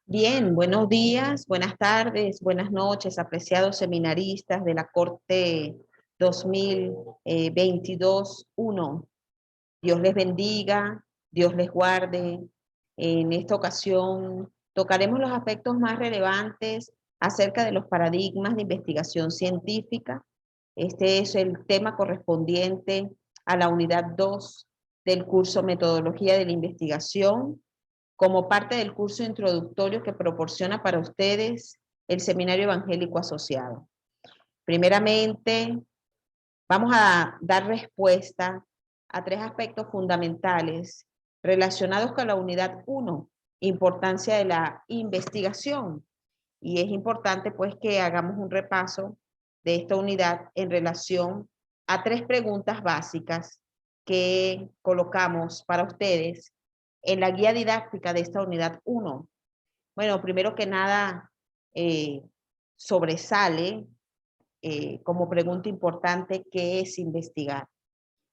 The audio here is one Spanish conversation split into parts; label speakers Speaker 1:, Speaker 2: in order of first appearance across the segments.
Speaker 1: Bien, buenos días, buenas tardes, buenas noches, apreciados seminaristas de la Corte 2022-1. Dios les bendiga, Dios les guarde. En esta ocasión tocaremos los aspectos más relevantes acerca de los paradigmas de investigación científica. Este es el tema correspondiente a la unidad 2 del curso Metodología de la Investigación, como parte del curso introductorio que proporciona para ustedes el Seminario Evangélico Asociado. Primeramente, vamos a dar respuesta a tres aspectos fundamentales relacionados con la unidad 1, importancia de la investigación. Y es importante pues que hagamos un repaso de esta unidad en relación a tres preguntas básicas que colocamos para ustedes en la guía didáctica de esta unidad 1. Bueno, primero que nada, sobresale como pregunta importante qué es investigar,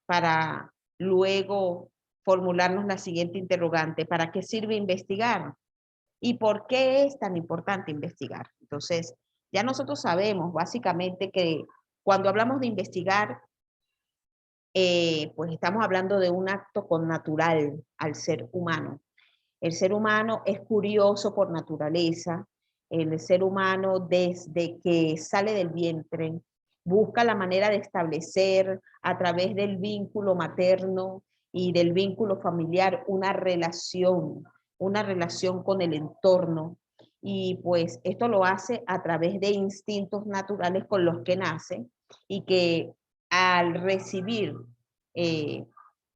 Speaker 1: para luego formularnos la siguiente interrogante: ¿para qué sirve investigar? ¿Y por qué es tan importante investigar? Entonces, ya nosotros sabemos básicamente que cuando hablamos de investigar, pues estamos hablando de un acto connatural al ser humano. El ser humano es curioso por naturaleza. El ser humano, desde que sale del vientre, busca la manera de establecer a través del vínculo materno y del vínculo familiar una relación con el entorno. Y pues esto lo hace a través de instintos naturales con los que nace, y que al recibir eh,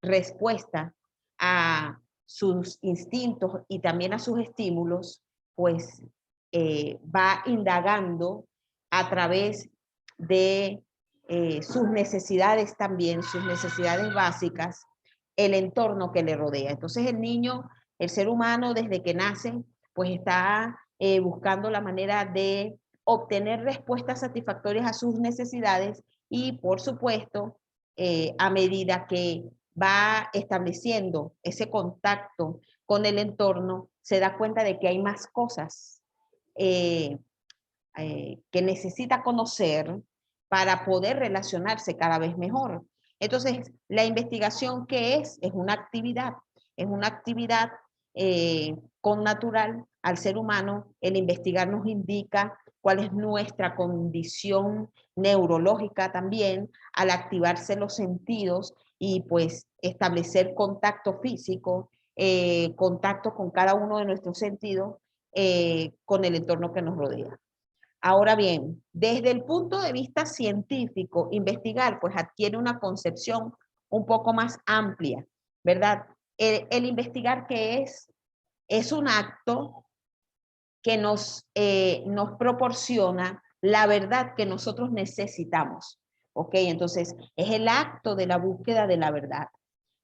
Speaker 1: respuesta a sus instintos y también a sus estímulos, pues va indagando a través de sus necesidades también, sus necesidades básicas, el entorno que le rodea. Entonces el niño, el ser humano, desde que nace, pues está buscando la manera de obtener respuestas satisfactorias a sus necesidades, y por supuesto, a medida que va estableciendo ese contacto con el entorno, se da cuenta de que hay más cosas eh, que necesita conocer para poder relacionarse cada vez mejor. Entonces, la investigación, ¿qué es? Es una actividad connatural al ser humano. El investigar nos indica cuál es nuestra condición neurológica también, al activarse los sentidos y pues establecer contacto físico, contacto con cada uno de nuestros sentidos, con el entorno que nos rodea. Ahora bien, desde el punto de vista científico, investigar pues adquiere una concepción un poco más amplia, ¿verdad? El investigar, ¿qué es? Es un acto que nos proporciona la verdad que nosotros necesitamos, ¿ok? Entonces, es el acto de la búsqueda de la verdad.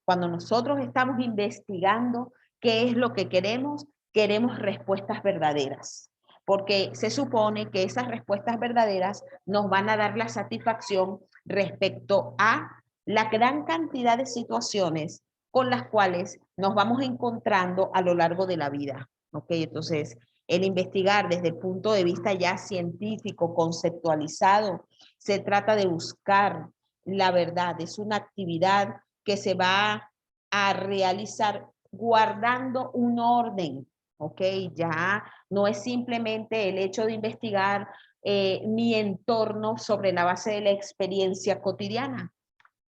Speaker 1: Cuando nosotros estamos investigando qué es lo que queremos, queremos respuestas verdaderas, porque se supone que esas respuestas verdaderas nos van a dar la satisfacción respecto a la gran cantidad de situaciones con las cuales nos vamos encontrando a lo largo de la vida. ¿Ok? Entonces, el investigar desde el punto de vista ya científico, conceptualizado, se trata de buscar la verdad. Es una actividad que se va a realizar guardando un orden, ¿ok? Ya no es simplemente el hecho de investigar mi entorno sobre la base de la experiencia cotidiana.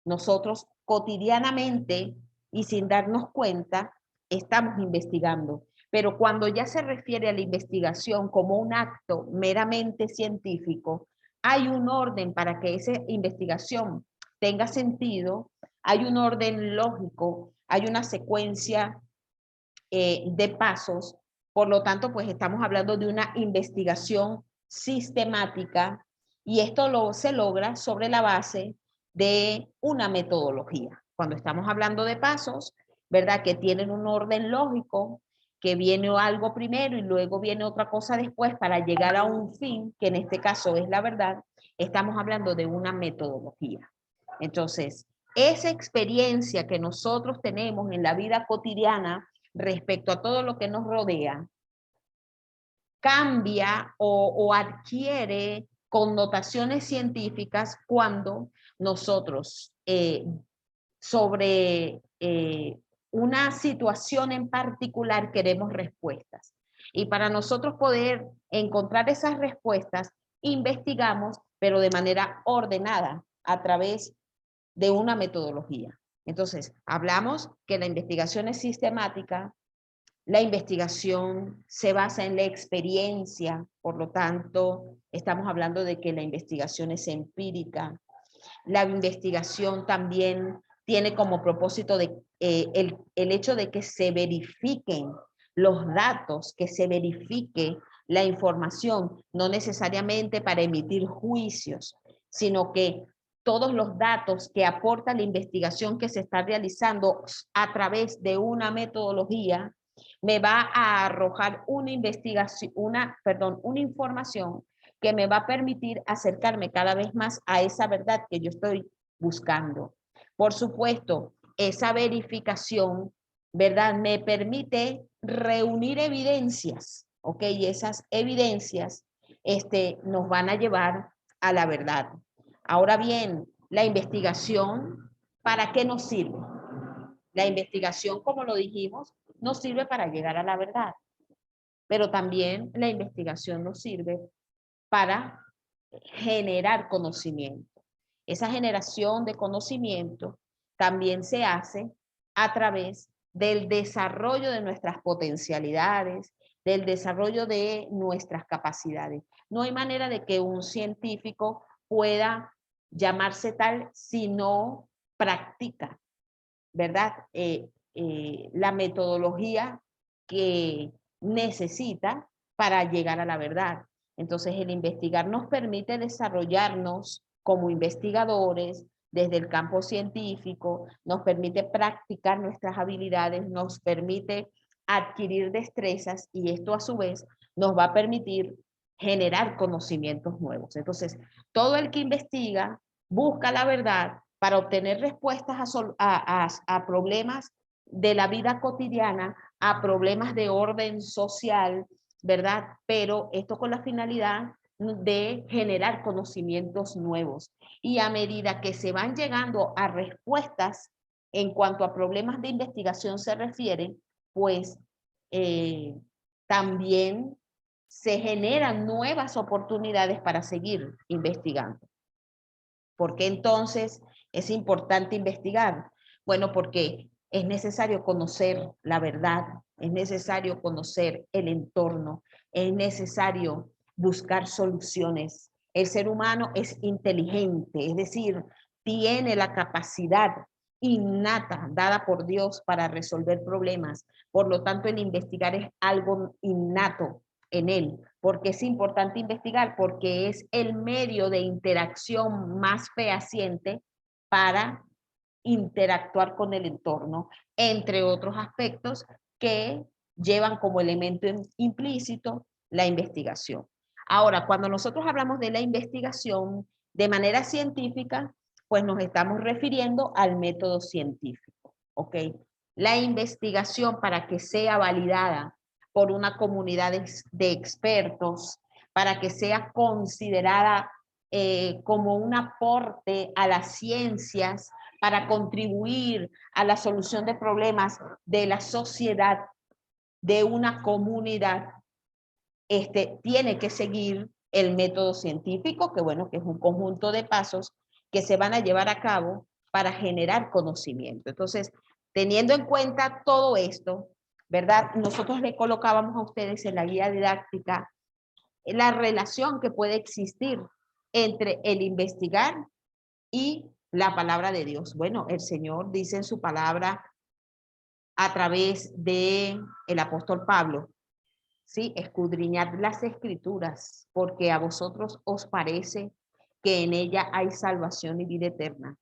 Speaker 1: Nosotros cotidianamente y sin darnos cuenta estamos investigando, pero cuando ya se refiere a la investigación como un acto meramente científico, hay un orden para que esa investigación tenga sentido, hay un orden lógico, hay una secuencia de pasos. Por lo tanto, pues estamos hablando de una investigación sistemática, y esto se logra sobre la base de una metodología. Cuando estamos hablando de pasos, ¿verdad? Que tienen un orden lógico, que viene algo primero y luego viene otra cosa después para llegar a un fin, que en este caso es la verdad, estamos hablando de una metodología. Entonces, esa experiencia que nosotros tenemos en la vida cotidiana respecto a todo lo que nos rodea, cambia o adquiere connotaciones científicas cuando nosotros sobre una situación en particular queremos respuestas. Y para nosotros poder encontrar esas respuestas, investigamos, pero de manera ordenada, a través de una metodología. Entonces, hablamos que la investigación es sistemática, la investigación se basa en la experiencia, por lo tanto, estamos hablando de que la investigación es empírica. La investigación también tiene como propósito el hecho de que se verifiquen los datos, que se verifique la información, no necesariamente para emitir juicios, sino que todos los datos que aporta la investigación que se está realizando a través de una metodología me va a arrojar una información que me va a permitir acercarme cada vez más a esa verdad que yo estoy buscando. Por supuesto, esa verificación, ¿verdad? Me permite reunir evidencias, ¿ok? Y esas evidencias nos van a llevar a la verdad. Ahora bien, la investigación, ¿para qué nos sirve? La investigación, como lo dijimos, nos sirve para llegar a la verdad, pero también la investigación nos sirve para generar conocimiento. Esa generación de conocimiento también se hace a través del desarrollo de nuestras potencialidades, del desarrollo de nuestras capacidades. No hay manera de que un científico pueda llamarse tal si no practica, ¿verdad? La metodología que necesita para llegar a la verdad. Entonces, el investigar nos permite desarrollarnos como investigadores desde el campo científico, nos permite practicar nuestras habilidades, nos permite adquirir destrezas y esto a su vez nos va a permitir generar conocimientos nuevos. Entonces, todo el que investiga busca la verdad para obtener respuestas a problemas de la vida cotidiana, a problemas de orden social, ¿verdad? Pero esto con la finalidad de generar conocimientos nuevos. Y a medida que se van llegando a respuestas en cuanto a problemas de investigación se refieren, pues también se generan nuevas oportunidades para seguir investigando. ¿Por qué entonces es importante investigar? Bueno, porque es necesario conocer la verdad, es necesario conocer el entorno, es necesario buscar soluciones. El ser humano es inteligente, es decir, tiene la capacidad innata dada por Dios para resolver problemas. Por lo tanto, el investigar es algo innato en él. ¿Por qué es importante investigar? Porque es el medio de interacción más fehaciente para interactuar con el entorno, entre otros aspectos que llevan como elemento implícito la investigación. Ahora, cuando nosotros hablamos de la investigación de manera científica, pues nos estamos refiriendo al método científico, ¿ok? La investigación, para que sea validada por una comunidad de expertos, para que sea considerada como un aporte a las ciencias, para contribuir a la solución de problemas de la sociedad, de una comunidad, tiene que seguir el método científico, que bueno, que es un conjunto de pasos que se van a llevar a cabo para generar conocimiento. Entonces, teniendo en cuenta todo esto, ¿verdad? Nosotros le colocábamos a ustedes en la guía didáctica la relación que puede existir entre el investigar y la palabra de Dios. Bueno, el Señor dice en su palabra a través de el apóstol Pablo, ¿sí? Escudriñad las escrituras, porque a vosotros os parece que en ella hay salvación y vida eterna.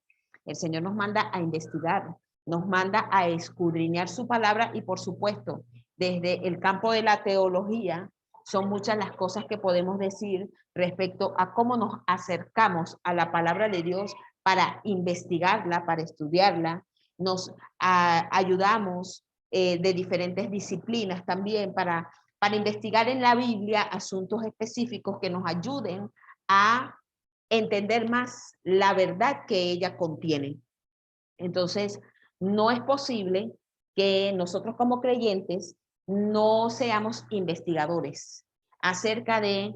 Speaker 1: El Señor nos manda a investigar, nos manda a escudriñar su palabra y por supuesto, desde el campo de la teología, son muchas las cosas que podemos decir respecto a cómo nos acercamos a la palabra de Dios para investigarla, para estudiarla. Nos ayudamos de diferentes disciplinas también para investigar en la Biblia asuntos específicos que nos ayuden a entender más la verdad que ella contiene. Entonces, no es posible que nosotros como creyentes no seamos investigadores acerca de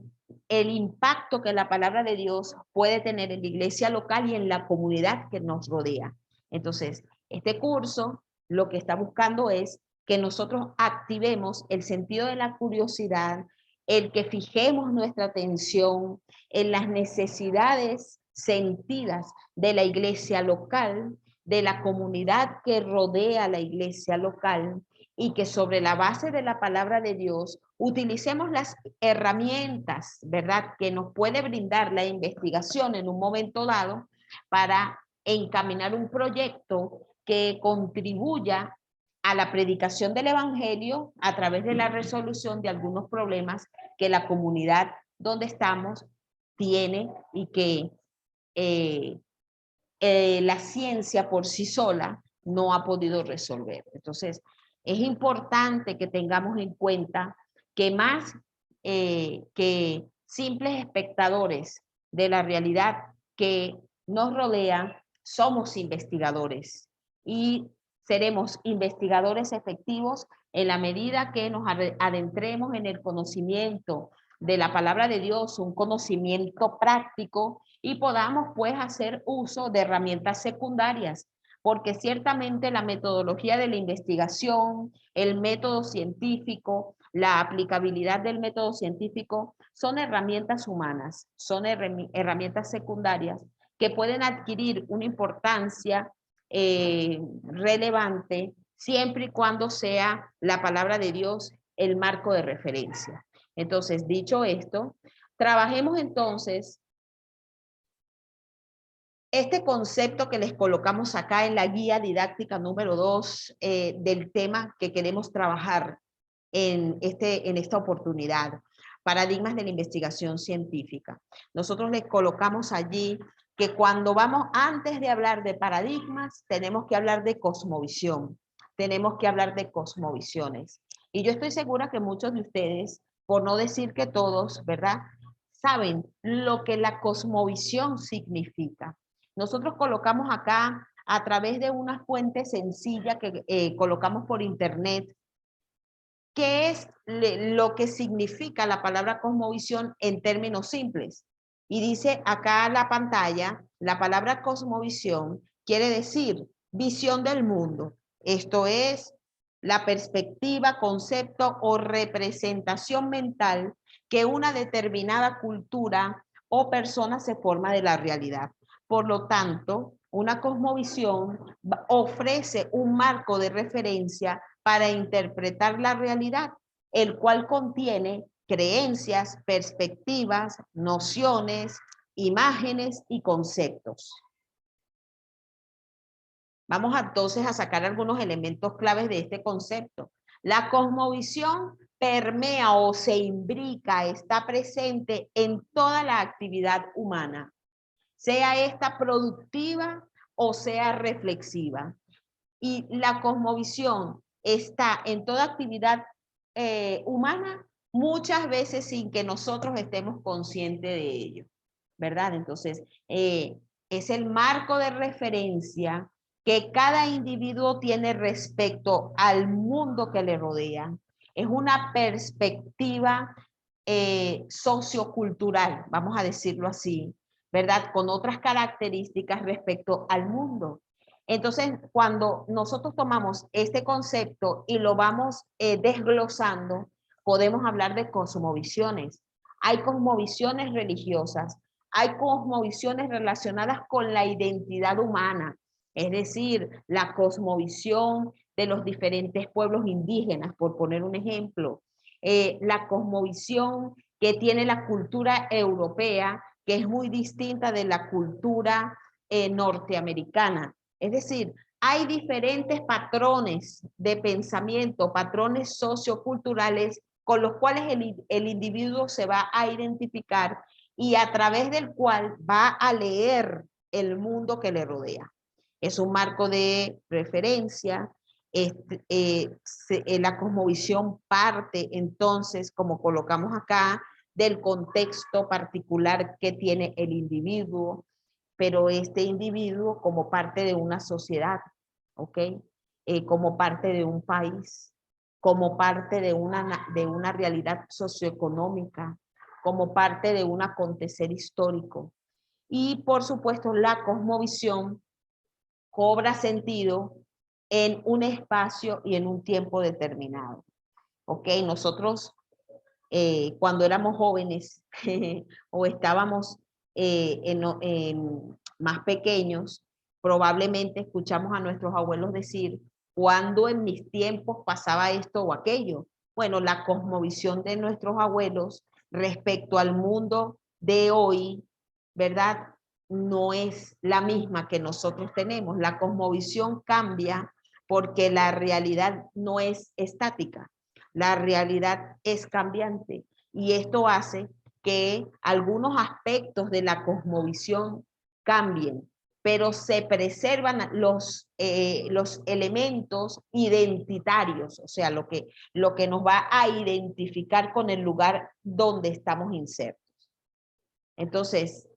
Speaker 1: el impacto que la palabra de Dios puede tener en la iglesia local y en la comunidad que nos rodea. Entonces, este curso lo que está buscando es que nosotros activemos el sentido de la curiosidad, el que fijemos nuestra atención en las necesidades sentidas de la iglesia local, de la comunidad que rodea la iglesia local, y que sobre la base de la palabra de Dios utilicemos las herramientas, ¿verdad?, que nos puede brindar la investigación en un momento dado para encaminar un proyecto que contribuya a la predicación del evangelio a través de la resolución de algunos problemas que la comunidad donde estamos tiene y que la ciencia por sí sola no ha podido resolver. Entonces, es importante que tengamos en cuenta que más que simples espectadores de la realidad que nos rodea, somos investigadores y seremos investigadores efectivos en la medida que nos adentremos en el conocimiento de la palabra de Dios, un conocimiento práctico, y podamos pues hacer uso de herramientas secundarias, porque ciertamente la metodología de la investigación, el método científico, la aplicabilidad del método científico son herramientas humanas, son herramientas secundarias que pueden adquirir una importancia relevante siempre y cuando sea la palabra de Dios el marco de referencia. Entonces, dicho esto, trabajemos entonces este concepto que les colocamos acá en la guía didáctica número 2 del tema que queremos trabajar en esta oportunidad, paradigmas de la investigación científica. Nosotros les colocamos allí que cuando vamos, antes de hablar de paradigmas, tenemos que hablar de cosmovisión, tenemos que hablar de cosmovisiones. Y yo estoy segura que muchos de ustedes, por no decir que todos, ¿verdad?, saben lo que la cosmovisión significa. Nosotros colocamos acá, a través de una fuente sencilla que colocamos por internet, qué es lo que significa la palabra cosmovisión en términos simples. Y dice acá en la pantalla, la palabra cosmovisión quiere decir visión del mundo. Esto es la perspectiva, concepto o representación mental que una determinada cultura o persona se forma de la realidad. Por lo tanto, una cosmovisión ofrece un marco de referencia para interpretar la realidad, el cual contiene creencias, perspectivas, nociones, imágenes y conceptos. Vamos entonces a sacar algunos elementos claves de este concepto. La cosmovisión permea o se imbrica, está presente en toda la actividad humana, sea esta productiva o sea reflexiva. Y la cosmovisión está en toda actividad humana, muchas veces sin que nosotros estemos conscientes de ello, ¿verdad? Entonces, es el marco de referencia que cada individuo tiene respecto al mundo que le rodea. Es una perspectiva sociocultural, vamos a decirlo así, ¿verdad?, con otras características respecto al mundo. Entonces, cuando nosotros tomamos este concepto y lo vamos desglosando, podemos hablar de cosmovisiones. Hay cosmovisiones religiosas, hay cosmovisiones relacionadas con la identidad humana, es decir, la cosmovisión de los diferentes pueblos indígenas, por poner un ejemplo, la cosmovisión que tiene la cultura europea, que es muy distinta de la cultura norteamericana. Es decir, hay diferentes patrones de pensamiento, patrones socioculturales con los cuales el individuo se va a identificar y a través del cual va a leer el mundo que le rodea. Es un marco de referencia, la cosmovisión parte entonces, como colocamos acá, del contexto particular que tiene el individuo, pero este individuo como parte de una sociedad, ¿ok? Como parte de un país, como parte de una realidad socioeconómica, como parte de un acontecer histórico. Y por supuesto la cosmovisión cobra sentido en un espacio y en un tiempo determinado. ¿Ok? Nosotros cuando éramos jóvenes o estábamos más pequeños, probablemente escuchamos a nuestros abuelos decir, ¿cuándo en mis tiempos pasaba esto o aquello? Bueno, la cosmovisión de nuestros abuelos respecto al mundo de hoy, ¿verdad? No es la misma que nosotros tenemos. La cosmovisión cambia porque la realidad no es estática. La realidad es cambiante y esto hace que algunos aspectos de la cosmovisión cambien, pero se preservan los elementos identitarios, o sea, lo que nos va a identificar con el lugar donde estamos insertos. Entonces,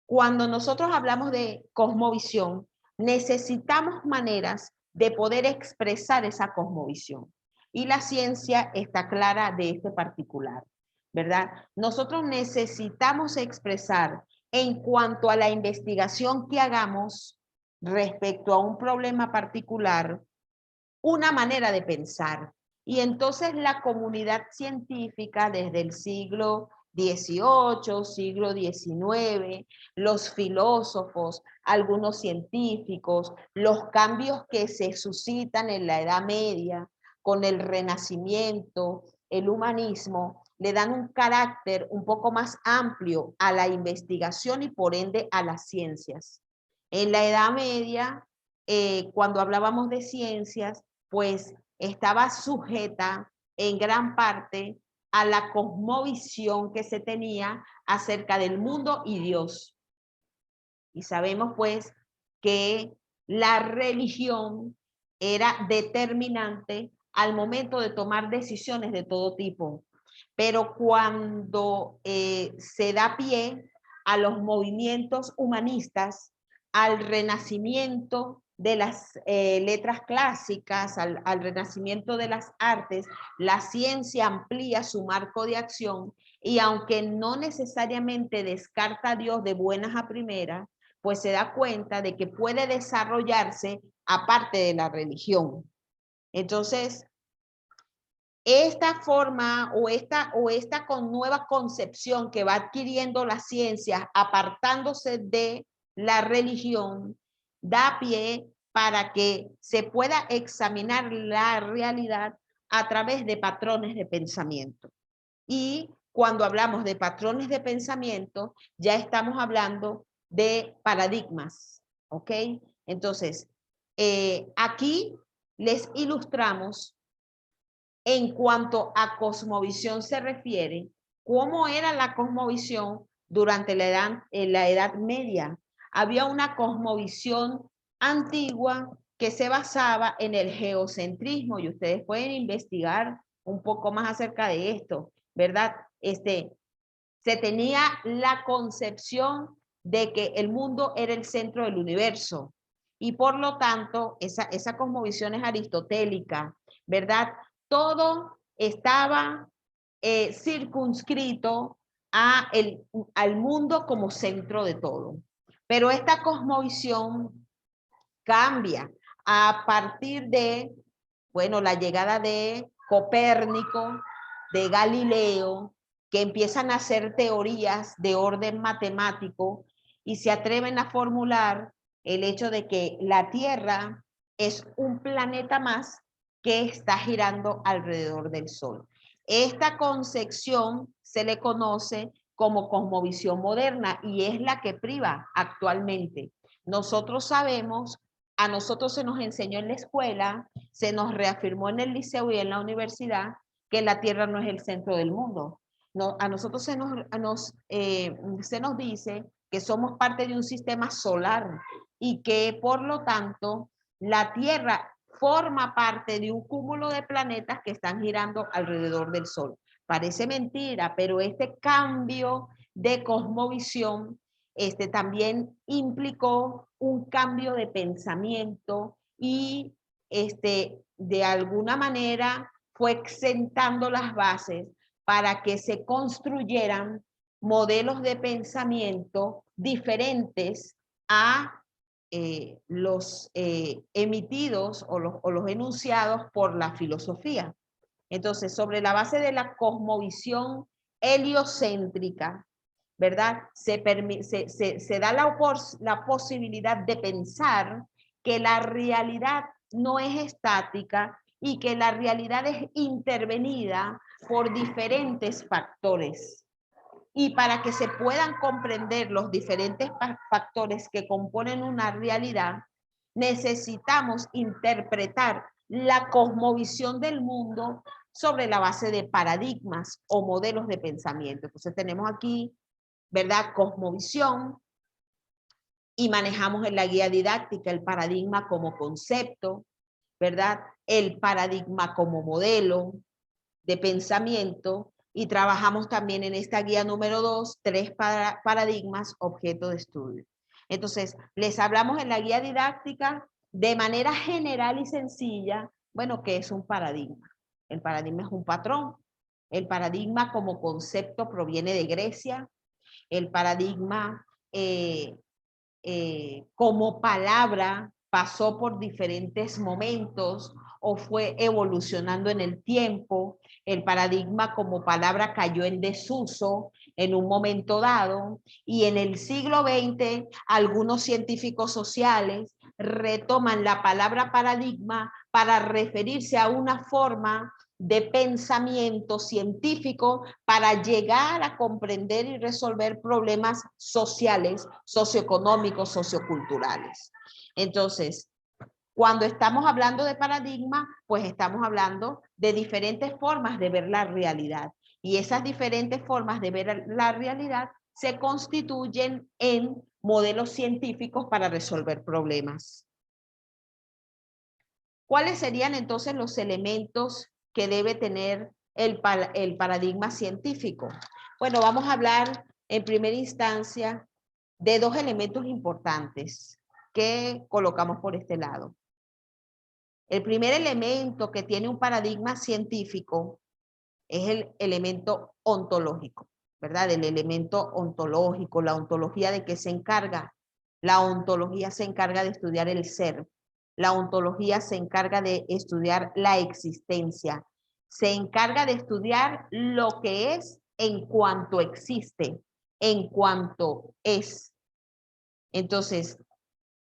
Speaker 1: cuando nosotros hablamos de cosmovisión, necesitamos maneras de poder expresar esa cosmovisión. Y la ciencia está clara de este particular, ¿verdad? Nosotros necesitamos expresar en cuanto a la investigación que hagamos respecto a un problema particular, una manera de pensar. Y entonces la comunidad científica desde el siglo XVIII, siglo XIX, los filósofos, algunos científicos, los cambios que se suscitan en la Edad Media con el Renacimiento, el humanismo, le dan un carácter un poco más amplio a la investigación y por ende a las ciencias. En la Edad Media, cuando hablábamos de ciencias, pues estaba sujeta en gran parte a la cosmovisión que se tenía acerca del mundo y Dios. Y sabemos pues que la religión era determinante al momento de tomar decisiones de todo tipo. Pero cuando se da pie a los movimientos humanistas, al renacimiento de las letras clásicas, al renacimiento de las artes, la ciencia amplía su marco de acción y aunque no necesariamente descarta a Dios de buenas a primeras, pues se da cuenta de que puede desarrollarse aparte de la religión. Entonces, esta forma o esta con nueva concepción que va adquiriendo la ciencia, apartándose de la religión, da pie para que se pueda examinar la realidad a través de patrones de pensamiento. Y cuando hablamos de patrones de pensamiento, ya estamos hablando de paradigmas, ¿ok? Entonces, aquí les ilustramos en cuanto a cosmovisión se refiere, cómo era la cosmovisión durante la edad Media. Había una cosmovisión antigua que se basaba en el geocentrismo y ustedes pueden investigar un poco más acerca de esto, ¿verdad? Se tenía la concepción de que el mundo era el centro del universo y por lo tanto esa cosmovisión es aristotélica, ¿verdad? Todo estaba circunscrito al mundo como centro de todo. Pero esta cosmovisión cambia a partir de, bueno, la llegada de Copérnico, de Galileo, que empiezan a hacer teorías de orden matemático y se atreven a formular el hecho de que la Tierra es un planeta más que está girando alrededor del Sol. Esta concepción se le conoce como cosmovisión moderna y es la que priva actualmente. Nosotros sabemos, a nosotros se nos enseñó en la escuela, se nos reafirmó en el liceo y en la universidad que la Tierra no es el centro del mundo. No, a nosotros se nos dice que somos parte de un sistema solar y que por lo tanto la Tierra forma parte de un cúmulo de planetas que están girando alrededor del Sol. Parece mentira, pero este cambio de cosmovisión también implicó un cambio de pensamiento y de alguna manera fue sentando las bases para que se construyeran modelos de pensamiento diferentes a los emitidos o los enunciados por la filosofía. Entonces, sobre la base de la cosmovisión heliocéntrica, ¿verdad? Se da la posibilidad de pensar que la realidad no es estática y que la realidad es intervenida por diferentes factores. Y para que se puedan comprender los diferentes factores que componen una realidad, necesitamos interpretar la cosmovisión del mundo sobre la base de paradigmas o modelos de pensamiento. Entonces tenemos aquí, ¿verdad? Cosmovisión, y manejamos en la guía didáctica el paradigma como concepto, ¿verdad? El paradigma como modelo de pensamiento, y trabajamos también en esta guía número 2, 3 paradigmas objeto de estudio. Entonces, les hablamos en la guía didáctica de manera general y sencilla, bueno, ¿qué es un paradigma? El paradigma es un patrón. El paradigma como concepto proviene de Grecia. El paradigma como palabra pasó por diferentes momentos o fue evolucionando en el tiempo. El paradigma como palabra cayó en desuso en un momento dado, y en el siglo XX algunos científicos sociales retoman la palabra paradigma para referirse a una forma de pensamiento científico para llegar a comprender y resolver problemas sociales, socioeconómicos, socioculturales. Entonces, cuando estamos hablando de paradigma, pues estamos hablando de diferentes formas de ver la realidad. Y esas diferentes formas de ver la realidad se constituyen en modelos científicos para resolver problemas. ¿Cuáles serían entonces los elementos que debe tener el paradigma científico? Bueno, vamos a hablar en primera instancia de dos elementos importantes que colocamos por este lado. El primer elemento que tiene un paradigma científico es el elemento ontológico, ¿verdad? El elemento ontológico, la ontología, ¿de qué se encarga? La ontología se encarga de estudiar el ser. La ontología se encarga de estudiar la existencia. Se encarga de estudiar lo que es en cuanto existe, en cuanto es. Entonces,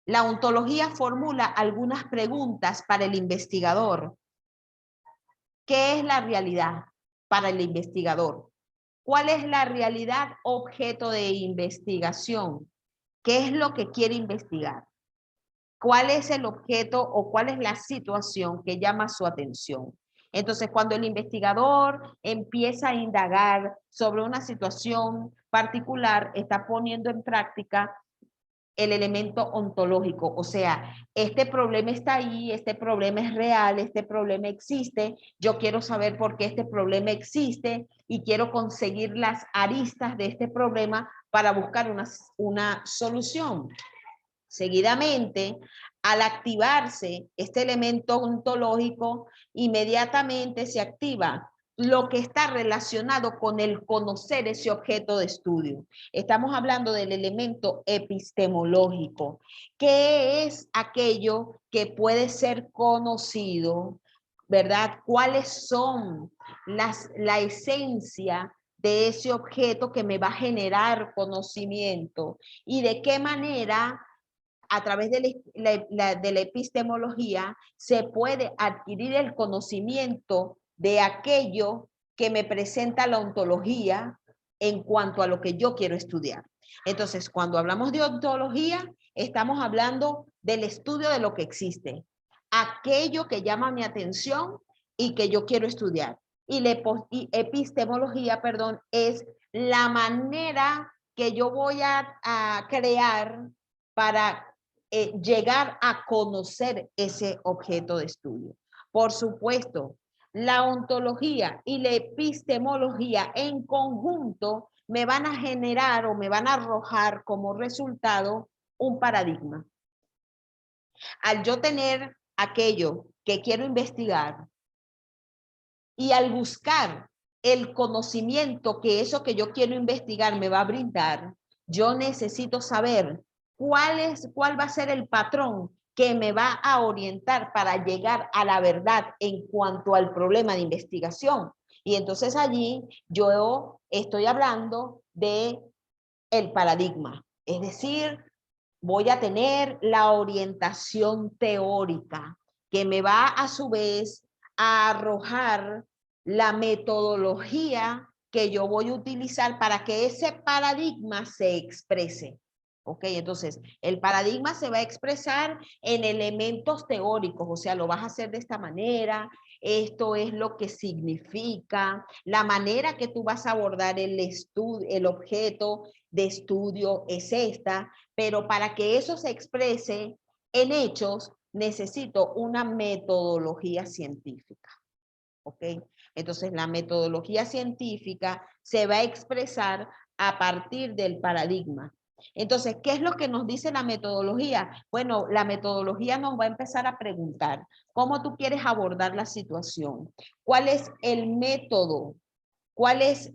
Speaker 1: la ontología formula algunas preguntas para el investigador. ¿Qué es la realidad para el investigador? ¿Cuál es la realidad objeto de investigación? ¿Qué es lo que quiere investigar? ¿Cuál es el objeto o cuál es la situación que llama su atención? Entonces, cuando el investigador empieza a indagar sobre una situación particular, está poniendo en práctica el elemento ontológico, o sea, este problema está ahí, este problema es real, este problema existe, yo quiero saber por qué este problema existe y quiero conseguir las aristas de este problema para buscar una solución. Seguidamente, al activarse este elemento ontológico, inmediatamente se activa lo que está relacionado con el conocer ese objeto de estudio. Estamos hablando del elemento epistemológico, que es aquello que puede ser conocido, ¿verdad? ¿Cuáles son la esencia de ese objeto que me va a generar conocimiento? ¿Y de qué manera a través de la epistemología se puede adquirir el conocimiento de aquello que me presenta la ontología en cuanto a lo que yo quiero estudiar? Entonces, cuando hablamos de ontología, estamos hablando del estudio de lo que existe, aquello que llama mi atención y que yo quiero estudiar. Y epistemología, perdón, es la manera que yo voy a crear para llegar a conocer ese objeto de estudio. Por supuesto, la ontología y la epistemología en conjunto me van a generar o me van a arrojar como resultado un paradigma. Al yo tener aquello que quiero investigar y al buscar el conocimiento que eso que yo quiero investigar me va a brindar, yo necesito saber cuál va a ser el patrón que me va a orientar para llegar a la verdad en cuanto al problema de investigación. Y entonces allí yo estoy hablando de el paradigma, es decir, voy a tener la orientación teórica que me va a su vez a arrojar la metodología que yo voy a utilizar para que ese paradigma se exprese. ¿Ok? Entonces, el paradigma se va a expresar en elementos teóricos, o sea, lo vas a hacer de esta manera, esto es lo que significa, la manera que tú vas a abordar el objeto de estudio es esta, pero para que eso se exprese en hechos, necesito una metodología científica. ¿Ok? Entonces, la metodología científica se va a expresar a partir del paradigma. Entonces, ¿qué es lo que nos dice la metodología? Bueno, la metodología nos va a empezar a preguntar cómo tú quieres abordar la situación, cuál es el método, cuáles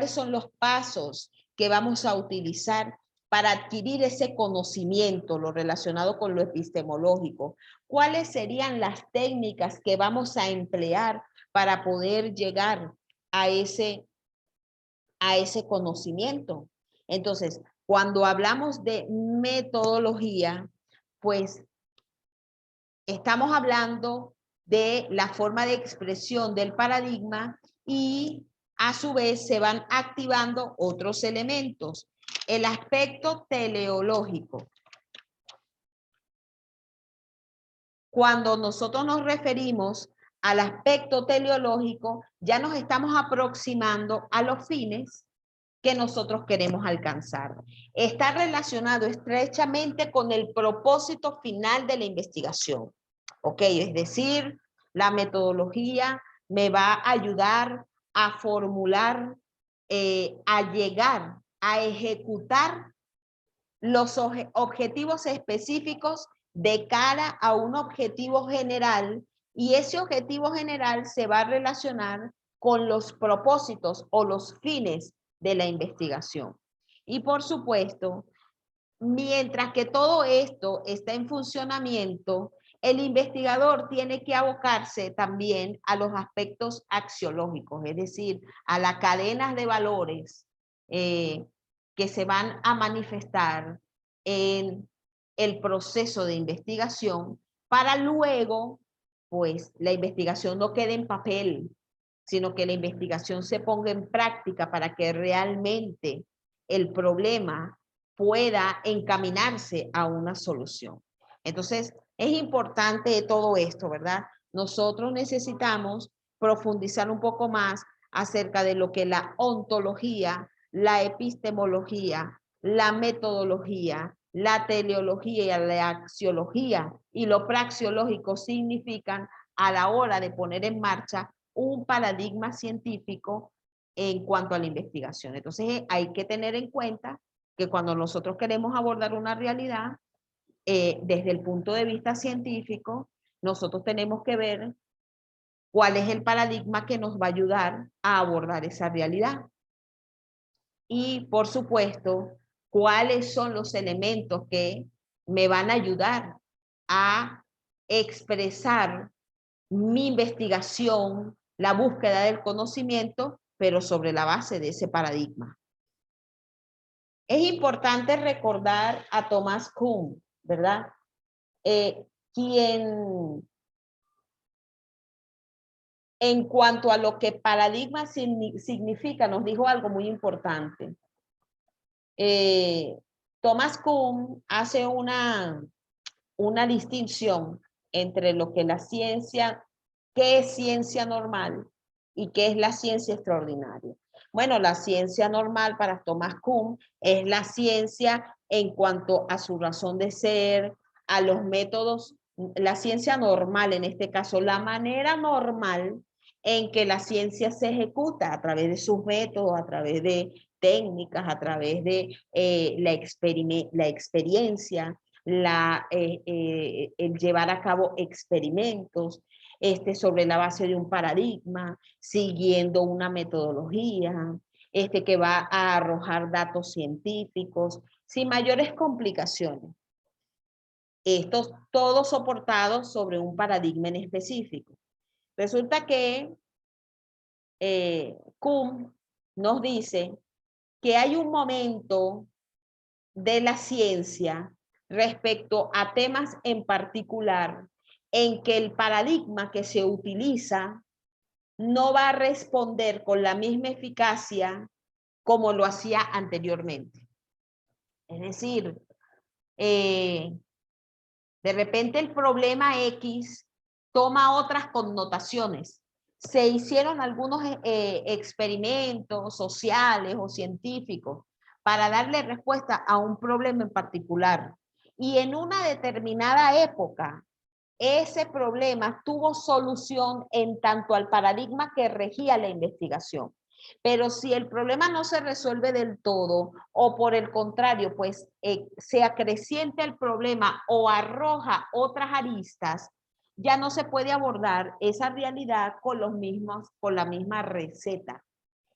Speaker 1: son los pasos que vamos a utilizar para adquirir ese conocimiento, lo relacionado con lo epistemológico, cuáles serían las técnicas que vamos a emplear para poder llegar a ese conocimiento. Entonces, cuando hablamos de metodología, pues estamos hablando de la forma de expresión del paradigma y a su vez se van activando otros elementos. El aspecto teleológico. Cuando nosotros nos referimos al aspecto teleológico, ya nos estamos aproximando a los fines que nosotros queremos alcanzar. Está relacionado estrechamente con el propósito final de la investigación. ¿Ok? Es decir, la metodología me va a ayudar a formular, a llegar a ejecutar los objetivos específicos de cara a un objetivo general, y ese objetivo general se va a relacionar con los propósitos o los fines de la investigación. Y por supuesto, mientras que todo esto está en funcionamiento, el investigador tiene que abocarse también a los aspectos axiológicos, es decir, a las cadenas de valores que se van a manifestar en el proceso de investigación para luego, pues, la investigación no quede en papel, sino que la investigación se ponga en práctica para que realmente el problema pueda encaminarse a una solución. Entonces, es importante todo esto, ¿verdad? Nosotros necesitamos profundizar un poco más acerca de lo que la ontología, la epistemología, la metodología, la teleología y la axiología y lo praxeológico significan a la hora de poner en marcha un paradigma científico en cuanto a la investigación. Entonces, hay que tener en cuenta que cuando nosotros queremos abordar una realidad, desde el punto de vista científico, nosotros tenemos que ver cuál es el paradigma que nos va a ayudar a abordar esa realidad. Y, por supuesto, cuáles son los elementos que me van a ayudar a expresar mi investigación, la búsqueda del conocimiento, pero sobre la base de ese paradigma. Es importante recordar a Thomas Kuhn, ¿verdad? Quien, en cuanto a lo que paradigma significa, nos dijo algo muy importante. Thomas Kuhn hace una distinción entre lo que la ciencia, qué es ciencia normal y qué es la ciencia extraordinaria. Bueno, la ciencia normal para Thomas Kuhn es la ciencia en cuanto a su razón de ser, a los métodos, la ciencia normal en este caso, la manera normal en que la ciencia se ejecuta a través de sus métodos, a través de técnicas, a través de la experiencia, el llevar a cabo experimentos sobre la base de un paradigma, siguiendo una metodología, que va a arrojar datos científicos, sin mayores complicaciones. Estos todos soportados sobre un paradigma en específico. Resulta que Kuhn nos dice que hay un momento de la ciencia respecto a temas en particular en que el paradigma que se utiliza no va a responder con la misma eficacia como lo hacía anteriormente. Es decir, de repente el problema X toma otras connotaciones. Se hicieron algunos experimentos sociales o científicos para darle respuesta a un problema en particular. Y en una determinada época, ese problema tuvo solución en tanto al paradigma que regía la investigación. Pero si el problema no se resuelve del todo o por el contrario, pues se acrecienta el problema o arroja otras aristas, ya no se puede abordar esa realidad con la misma receta.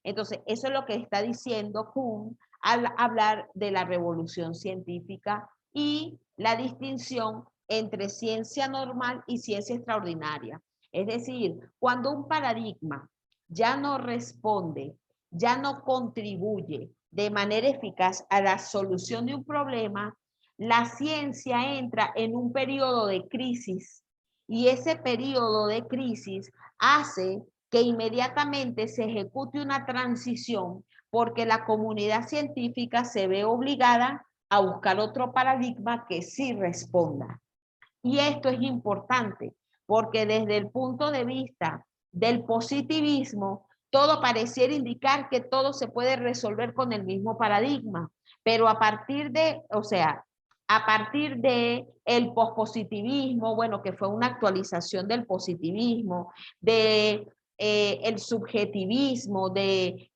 Speaker 1: Entonces, eso es lo que está diciendo Kuhn al hablar de la revolución científica y la distinción entre ciencia normal y ciencia extraordinaria. Es decir, cuando un paradigma ya no responde, ya no contribuye de manera eficaz a la solución de un problema, la ciencia entra en un periodo de crisis y ese periodo de crisis hace que inmediatamente se ejecute una transición porque la comunidad científica se ve obligada a buscar otro paradigma que sí responda. Y esto es importante porque desde el punto de vista del positivismo, todo pareciera indicar que todo se puede resolver con el mismo paradigma, pero a partir de, a partir de el pospositivismo, bueno, que fue una actualización del positivismo, de el subjetivismo, del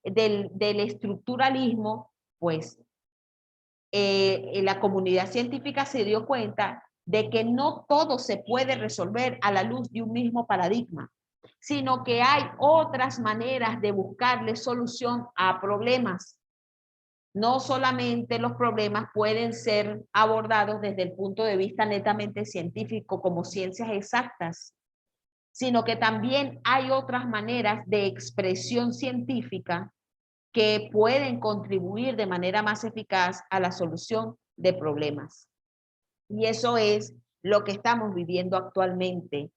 Speaker 1: estructuralismo, pues la comunidad científica se dio cuenta de que no todo se puede resolver a la luz de un mismo paradigma, sino que hay otras maneras de buscarle solución a problemas. No solamente los problemas pueden ser abordados desde el punto de vista netamente científico como ciencias exactas, sino que también hay otras maneras de expresión científica que pueden contribuir de manera más eficaz a la solución de problemas. Y eso es lo que estamos viviendo actualmente.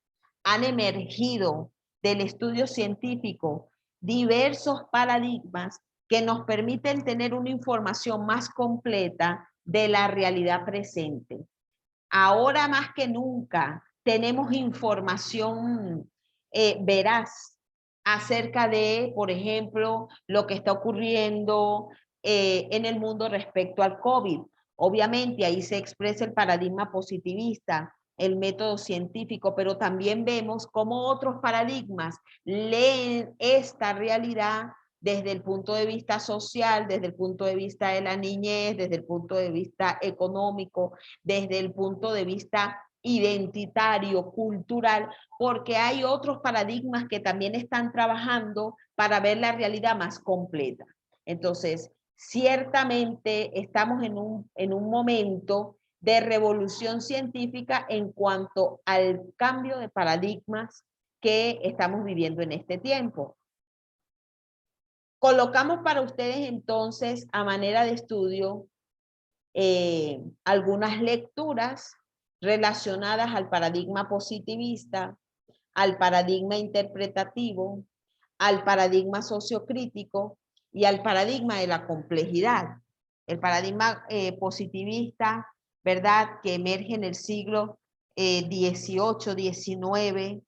Speaker 1: Han emergido del estudio científico diversos paradigmas que nos permiten tener una información más completa de la realidad presente. Ahora más que nunca tenemos información veraz acerca de, por ejemplo, lo que está ocurriendo en el mundo respecto al COVID. Obviamente ahí se expresa el paradigma positivista, el método científico, pero también vemos cómo otros paradigmas leen esta realidad desde el punto de vista social, desde el punto de vista de la niñez, desde el punto de vista económico, desde el punto de vista identitario, cultural, porque hay otros paradigmas que también están trabajando para ver la realidad más completa. Entonces, ciertamente estamos en un momento de revolución científica en cuanto al cambio de paradigmas que estamos viviendo en este tiempo. Colocamos para ustedes entonces, a manera de estudio, algunas lecturas relacionadas al paradigma positivista, al paradigma interpretativo, al paradigma sociocrítico y al paradigma de la complejidad. El paradigma positivista, ¿verdad?, que emerge en el siglo XVIII, XIX.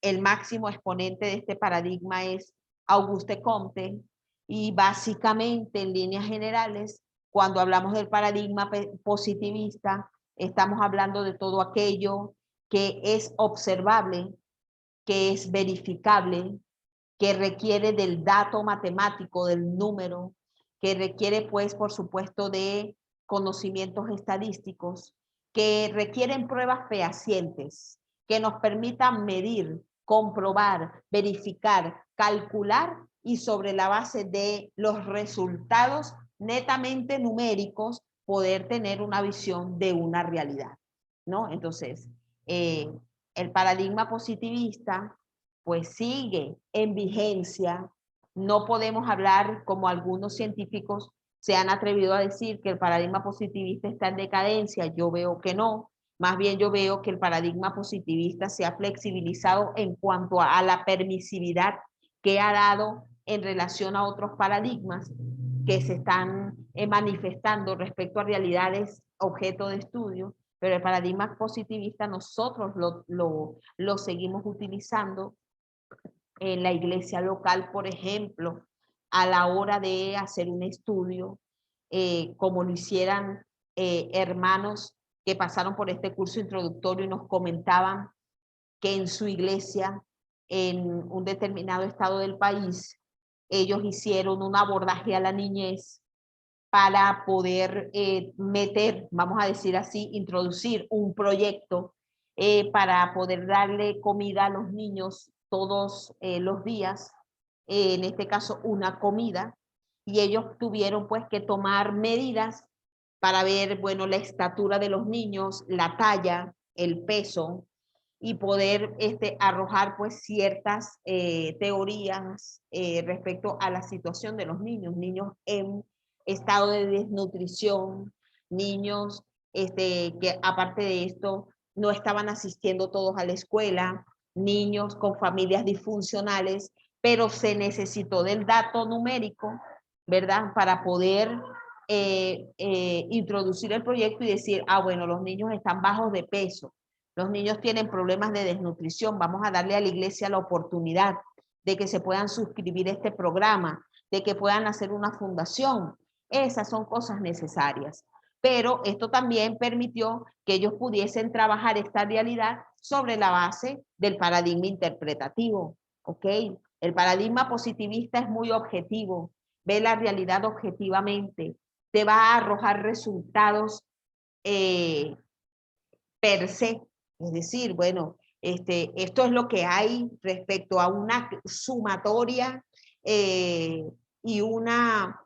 Speaker 1: El máximo exponente de este paradigma es Auguste Comte, y básicamente en líneas generales, cuando hablamos del paradigma positivista, estamos hablando de todo aquello que es observable, que es verificable, que requiere del dato matemático, del número, que requiere, pues, por supuesto, de conocimientos estadísticos, que requieren pruebas fehacientes, que nos permitan medir, comprobar, verificar, calcular y sobre la base de los resultados netamente numéricos, poder tener una visión de una realidad, ¿no? Entonces, el paradigma positivista pues sigue en vigencia. No podemos hablar, como algunos científicos se han atrevido a decir, que el paradigma positivista está en decadencia. Yo veo que no. Más bien yo veo que el paradigma positivista se ha flexibilizado en cuanto a la permisividad que ha dado en relación a otros paradigmas que se están manifestando respecto a realidades objeto de estudio, pero el paradigma positivista nosotros lo seguimos utilizando en la iglesia local, por ejemplo, a la hora de hacer un estudio, como lo hicieran hermanos que pasaron por este curso introductorio y nos comentaban que en su iglesia, en un determinado estado del país, ellos hicieron un abordaje a la niñez para poder meter, vamos a decir así, introducir un proyecto para poder darle comida a los niños todos los días, en este caso una comida, y ellos tuvieron pues que tomar medidas para ver, bueno, la estatura de los niños, la talla, el peso, y poder arrojar pues ciertas teorías respecto a la situación de los niños en estado de desnutrición, niños que aparte de esto no estaban asistiendo todos a la escuela, niños con familias disfuncionales, pero se necesitó del dato numérico, ¿verdad? Para poder introducir el proyecto y decir, ah, bueno, los niños están bajos de peso, los niños tienen problemas de desnutrición, vamos a darle a la iglesia la oportunidad de que se puedan suscribir a este programa, de que puedan hacer una fundación. Esas son cosas necesarias. Pero esto también permitió que ellos pudiesen trabajar esta realidad sobre la base del paradigma interpretativo. ¿Ok? El paradigma positivista es muy objetivo, ve la realidad objetivamente, te va a arrojar resultados per se. Es decir, bueno, esto es lo que hay respecto a una sumatoria y una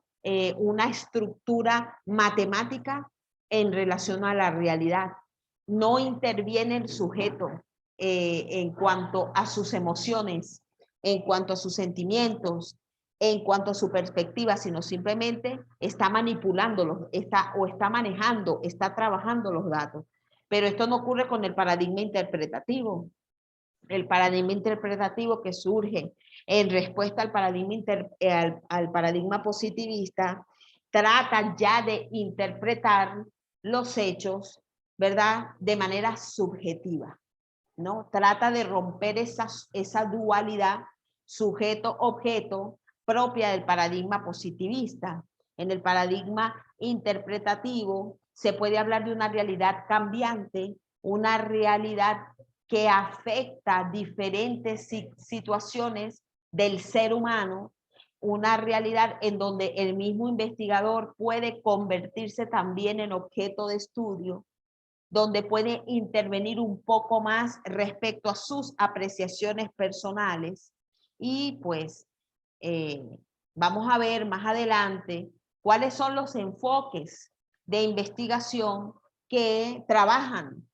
Speaker 1: estructura matemática en relación a la realidad. No interviene el sujeto en cuanto a sus emociones, en cuanto a sus sentimientos, en cuanto a su perspectiva, sino simplemente está manipulándolos, está manejando, está trabajando los datos. Pero esto no ocurre con el paradigma interpretativo. El paradigma interpretativo que surge en respuesta al al paradigma positivista trata ya de interpretar los hechos, ¿verdad? De manera subjetiva, ¿no? Trata de romper esa dualidad sujeto-objeto propia del paradigma positivista. En el paradigma interpretativo se puede hablar de una realidad cambiante, una realidad que afecta diferentes situaciones del ser humano, una realidad en donde el mismo investigador puede convertirse también en objeto de estudio, donde puede intervenir un poco más respecto a sus apreciaciones personales. Y pues vamos a ver más adelante cuáles son los enfoques de investigación que trabajan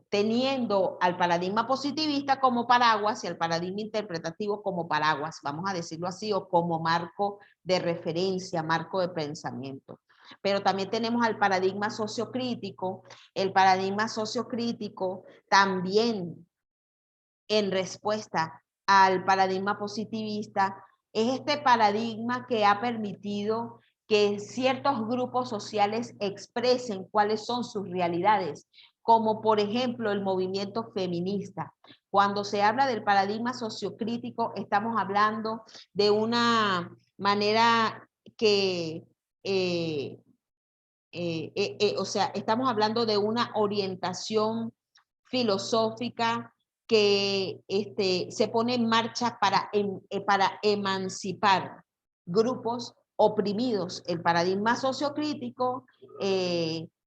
Speaker 1: teniendo al paradigma positivista como paraguas y al paradigma interpretativo como paraguas, vamos a decirlo así, o como marco de referencia, marco de pensamiento. Pero también tenemos al paradigma sociocrítico. El paradigma sociocrítico también, en respuesta al paradigma positivista, es este paradigma que ha permitido que ciertos grupos sociales expresen cuáles son sus realidades, como por ejemplo el movimiento feminista. Cuando se habla del paradigma sociocrítico, estamos hablando de una manera que, o sea, estamos hablando de una orientación filosófica que se pone en marcha para emancipar grupos oprimidos. El paradigma sociocrítico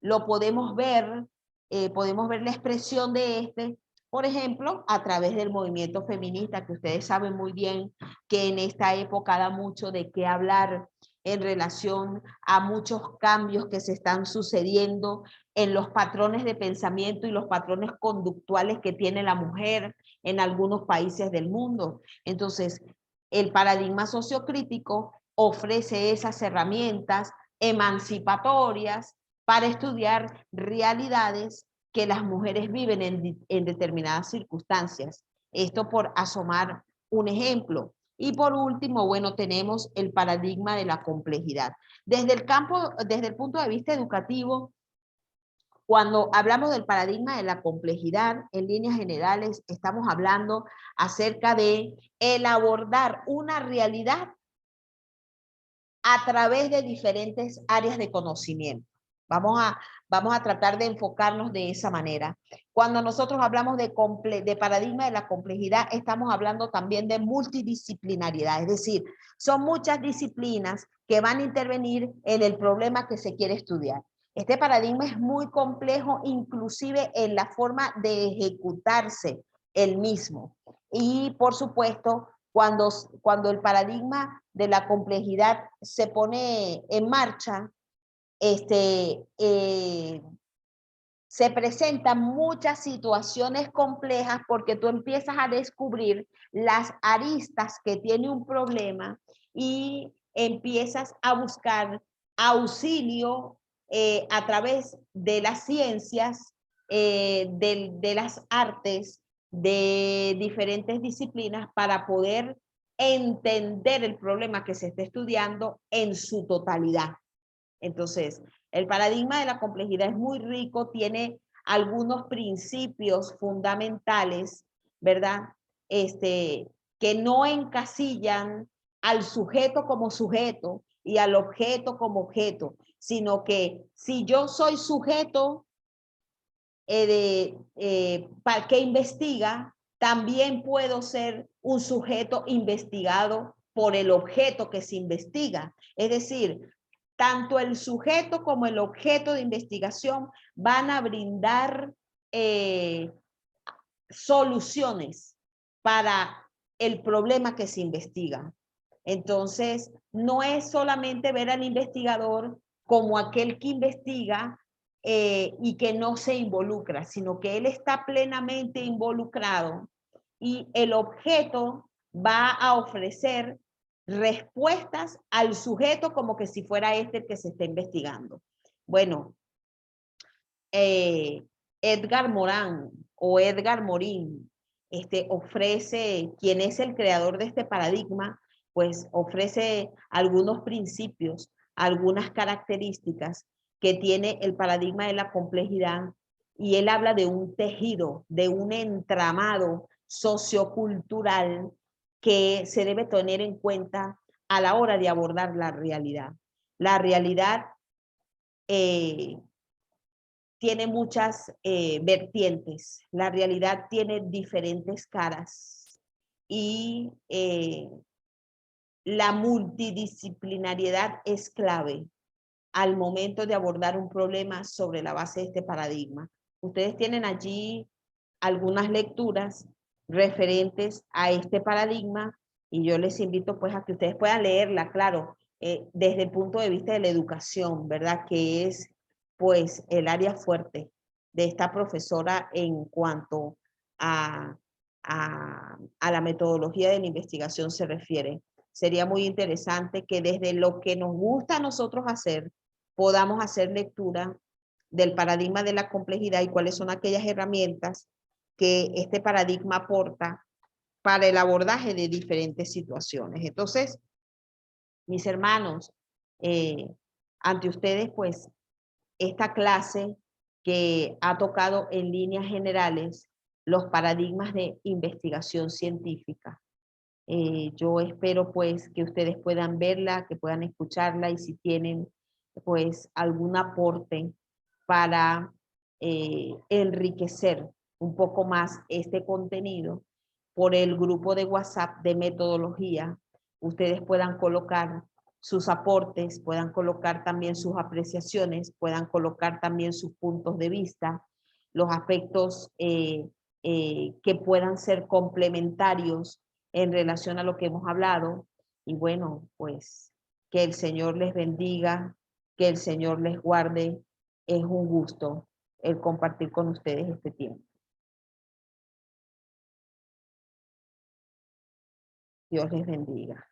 Speaker 1: lo podemos ver la expresión de por ejemplo, a través del movimiento feminista, que ustedes saben muy bien que en esta época da mucho de qué hablar en relación a muchos cambios que se están sucediendo en los patrones de pensamiento y los patrones conductuales que tiene la mujer en algunos países del mundo. Entonces, el paradigma sociocrítico ofrece esas herramientas emancipatorias para estudiar realidades que las mujeres viven en determinadas circunstancias. Esto por asomar un ejemplo. Y por último, bueno, tenemos el paradigma de la complejidad. Desde el punto de vista educativo, cuando hablamos del paradigma de la complejidad, en líneas generales, estamos hablando acerca de el abordar una realidad a través de diferentes áreas de conocimiento. Vamos a tratar de enfocarnos de esa manera. Cuando nosotros hablamos de paradigma de la complejidad, estamos hablando también de multidisciplinariedad, es decir, son muchas disciplinas que van a intervenir en el problema que se quiere estudiar. Este paradigma es muy complejo, inclusive en la forma de ejecutarse el mismo. Y por supuesto, cuando el paradigma de la complejidad se pone en marcha, se presentan muchas situaciones complejas porque tú empiezas a descubrir las aristas que tiene un problema y empiezas a buscar auxilio a través de las ciencias, de las artes, de diferentes disciplinas para poder entender el problema que se está estudiando en su totalidad. Entonces, el paradigma de la complejidad es muy rico, tiene algunos principios fundamentales, ¿verdad? Que no encasillan al sujeto como sujeto y al objeto como objeto, sino que si yo soy sujeto que investiga, también puedo ser un sujeto investigado por el objeto que se investiga. Es decir, tanto el sujeto como el objeto de investigación van a brindar soluciones para el problema que se investiga. Entonces, no es solamente ver al investigador como aquel que investiga y que no se involucra, sino que él está plenamente involucrado y el objeto va a ofrecer respuestas al sujeto como que si fuera este el que se está investigando. Bueno, Edgar Morin ofrece, quien es el creador de este paradigma, pues ofrece algunos principios, algunas características que tiene el paradigma de la complejidad, y él habla de un tejido, de un entramado sociocultural que se debe tener en cuenta a la hora de abordar la realidad. La realidad tiene muchas vertientes. La realidad tiene diferentes caras y la multidisciplinariedad es clave al momento de abordar un problema sobre la base de este paradigma. Ustedes tienen allí algunas lecturas referentes a este paradigma y yo les invito pues a que ustedes puedan leerla, claro, desde el punto de vista de la educación, ¿verdad? Que es pues el área fuerte de esta profesora en cuanto a la metodología de la investigación se refiere. Sería muy interesante que desde lo que nos gusta a nosotros hacer, podamos hacer lectura del paradigma de la complejidad y cuáles son aquellas herramientas que este paradigma aporta para el abordaje de diferentes situaciones. Entonces, mis hermanos, ante ustedes, pues, esta clase que ha tocado en líneas generales los paradigmas de investigación científica. Yo espero pues que ustedes puedan verla, que puedan escucharla y si tienen pues algún aporte para enriquecer un poco más este contenido por el grupo de WhatsApp de metodología, ustedes puedan colocar sus aportes, puedan colocar también sus apreciaciones, puedan colocar también sus puntos de vista, los aspectos que puedan ser complementarios en relación a lo que hemos hablado. Y bueno, pues que el Señor les bendiga, que el Señor les guarde. Es un gusto el compartir con ustedes este tiempo. Dios les bendiga.